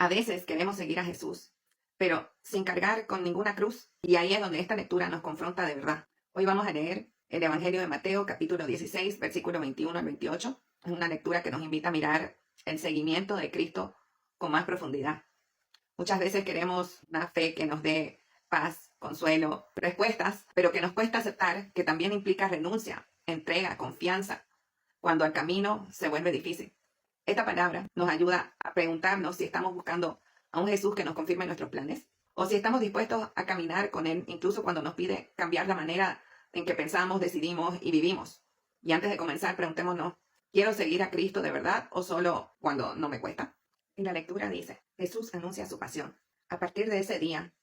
A veces queremos seguir a Jesús, pero sin cargar con ninguna cruz. Y ahí es donde esta lectura nos confronta de verdad. Hoy vamos a leer el Evangelio de Mateo, capítulo 16, versículo 21 al 28. Es una lectura que nos invita a mirar el seguimiento de Cristo con más profundidad. Muchas veces queremos una fe que nos dé paz, consuelo, respuestas, pero que nos cuesta aceptar que también implica renuncia, entrega, confianza, cuando el camino se vuelve difícil. Esta palabra nos ayuda a preguntarnos si estamos buscando a un Jesús que nos confirme nuestros planes o si estamos dispuestos a caminar con Él incluso cuando nos pide cambiar la manera en que pensamos, decidimos y vivimos. Y antes de comenzar, preguntémonos, ¿quiero seguir a Cristo de verdad o solo cuando no me cuesta? Y la lectura dice, Jesús anuncia su pasión. A partir de ese día,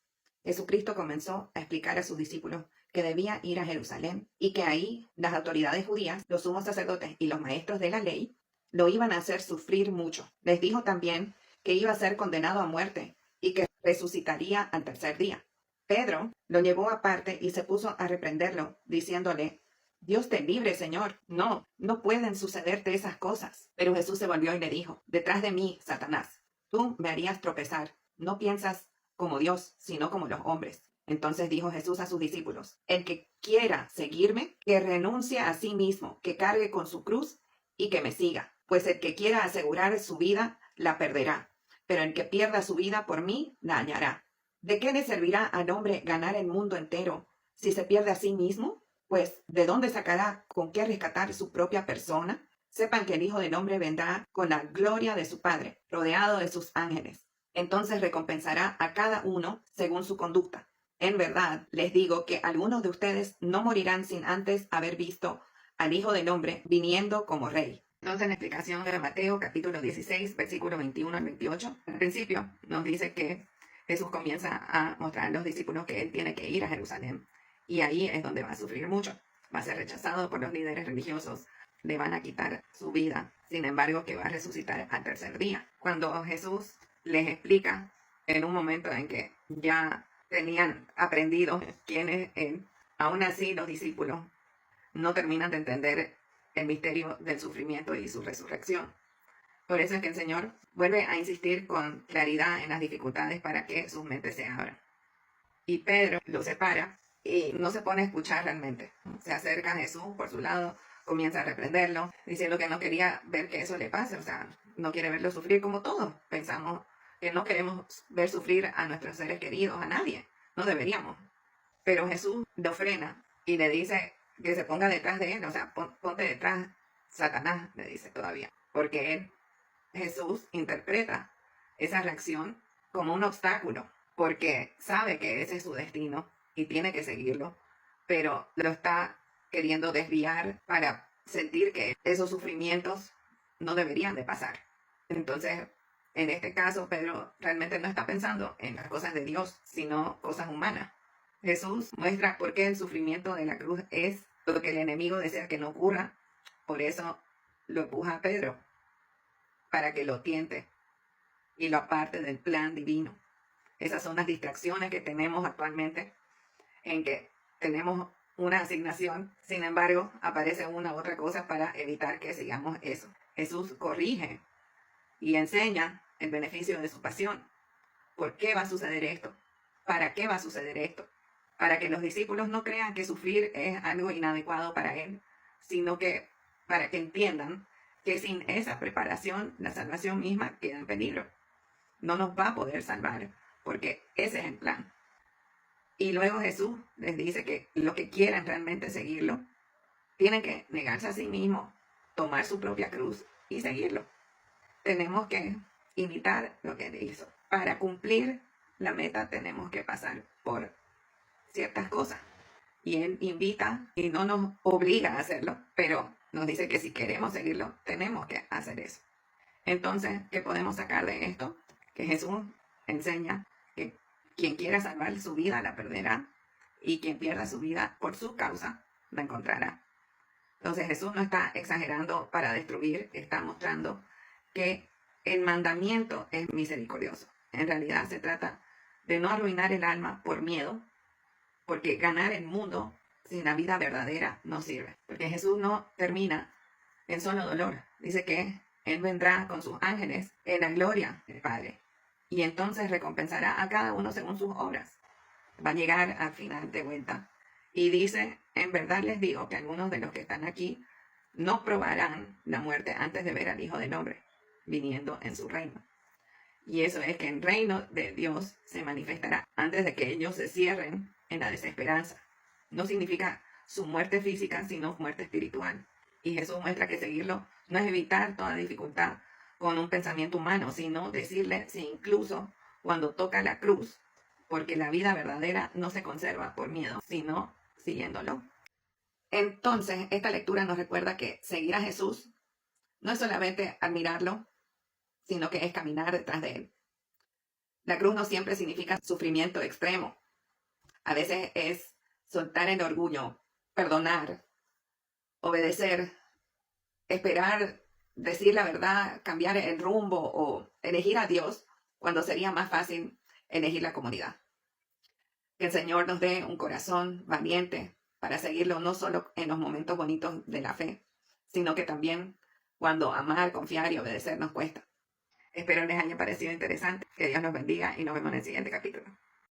Jesucristo comenzó a explicar a sus discípulos que debía ir a Jerusalén y que ahí las autoridades judías, los sumos sacerdotes y los maestros de la ley lo iban a hacer sufrir mucho. Les dijo también que iba a ser condenado a muerte y que resucitaría al tercer día. Pedro lo llevó aparte y se puso a reprenderlo, diciéndole, Dios te libre, Señor. No pueden sucederte esas cosas. Pero Jesús se volvió y le dijo, detrás de mí, Satanás, tú me harías tropezar. No piensas como Dios, sino como los hombres. Entonces dijo Jesús a sus discípulos, el que quiera seguirme, que renuncie a sí mismo, que cargue con su cruz y que me siga. Pues el que quiera asegurar su vida, la perderá. Pero el que pierda su vida por mí, la hallará. ¿De qué le servirá al hombre ganar el mundo entero si se pierde a sí mismo? Pues, ¿de dónde sacará con qué rescatar su propia persona? Sepan que el Hijo del Hombre vendrá con la gloria de su Padre, rodeado de sus ángeles. Entonces recompensará a cada uno según su conducta. En verdad, les digo que algunos de ustedes no morirán sin antes haber visto al Hijo del Hombre viniendo como Rey. Entonces, la explicación de Mateo, capítulo 16, versículo 21 al 28, al principio nos dice que Jesús comienza a mostrar a los discípulos que Él tiene que ir a Jerusalén. Y ahí es donde va a sufrir mucho. Va a ser rechazado por los líderes religiosos. Le van a quitar su vida. Sin embargo, que va a resucitar al tercer día. Cuando Jesús les explica en un momento en que ya tenían aprendido quién es Él, aún así los discípulos no terminan de entender el misterio del sufrimiento y su resurrección. Por eso es que el Señor vuelve a insistir con claridad en las dificultades para que sus mentes se abran. Y Pedro lo separa y no se pone a escuchar realmente. Se acerca a Jesús por su lado, comienza a reprenderlo, diciendo que no quería ver que eso le pase, o sea, no quiere verlo sufrir como todos. Pensamos que no queremos ver sufrir a nuestros seres queridos, a nadie, no deberíamos. Pero Jesús lo frena y le dice que se ponga detrás de él, o sea, ponte detrás, Satanás, le dice todavía, porque él, Jesús, interpreta esa reacción como un obstáculo, porque sabe que ese es su destino y tiene que seguirlo, pero lo está queriendo desviar para sentir que esos sufrimientos no deberían de pasar. Entonces, en este caso, Pedro realmente no está pensando en las cosas de Dios, sino cosas humanas. Jesús muestra por qué el sufrimiento de la cruz es lo que el enemigo desea que no ocurra. Por eso lo empuja a Pedro, para que lo tiente y lo aparte del plan divino. Esas son las distracciones que tenemos actualmente, en que tenemos una asignación, sin embargo, aparece una u otra cosa para evitar que sigamos eso. Jesús corrige y enseña el beneficio de su pasión. ¿Por qué va a suceder esto? ¿Para qué va a suceder esto? Para que los discípulos no crean que sufrir es algo inadecuado para Él, sino que para que entiendan que sin esa preparación, la salvación misma queda en peligro. No nos va a poder salvar, porque ese es el plan. Y luego Jesús les dice que los que quieran realmente seguirlo, tienen que negarse a sí mismos, tomar su propia cruz y seguirlo. Tenemos que imitar lo que Él hizo. Para cumplir la meta tenemos que pasar por ciertas cosas. Y Él invita y no nos obliga a hacerlo, pero nos dice que si queremos seguirlo, tenemos que hacer eso. Entonces, ¿qué podemos sacar de esto? Que Jesús enseña que quien quiera salvar su vida la perderá y quien pierda su vida por su causa la encontrará. Entonces Jesús no está exagerando para destruir, está mostrando que el mandamiento es misericordioso. En realidad se trata de no arruinar el alma por miedo, porque ganar el mundo sin la vida verdadera no sirve. Porque Jesús no termina en solo dolor. Dice que Él vendrá con sus ángeles en la gloria del Padre. y entonces recompensará a cada uno según sus obras. Va a llegar al final de vuelta. Y dice, en verdad les digo que algunos de los que están aquí no probarán la muerte antes de ver al Hijo del Hombre viniendo en su reino. Y eso es que el reino de Dios se manifestará antes de que ellos se cierren en la desesperanza. No significa su muerte física, sino muerte espiritual. Y Jesús muestra que seguirlo no es evitar toda dificultad con un pensamiento humano, sino decirle si incluso cuando toca la cruz, porque la vida verdadera no se conserva por miedo, sino siguiéndolo. Entonces, esta lectura nos recuerda que seguir a Jesús no es solamente admirarlo, sino que es caminar detrás de él. La cruz no siempre significa sufrimiento extremo. A veces es soltar el orgullo, perdonar, obedecer, esperar, decir la verdad, cambiar el rumbo o elegir a Dios cuando sería más fácil elegir la comodidad. Que el Señor nos dé un corazón valiente para seguirlo no solo en los momentos bonitos de la fe, sino que también cuando amar, confiar y obedecer nos cuesta. Espero les haya parecido interesante. Que Dios los bendiga y nos vemos en el siguiente capítulo.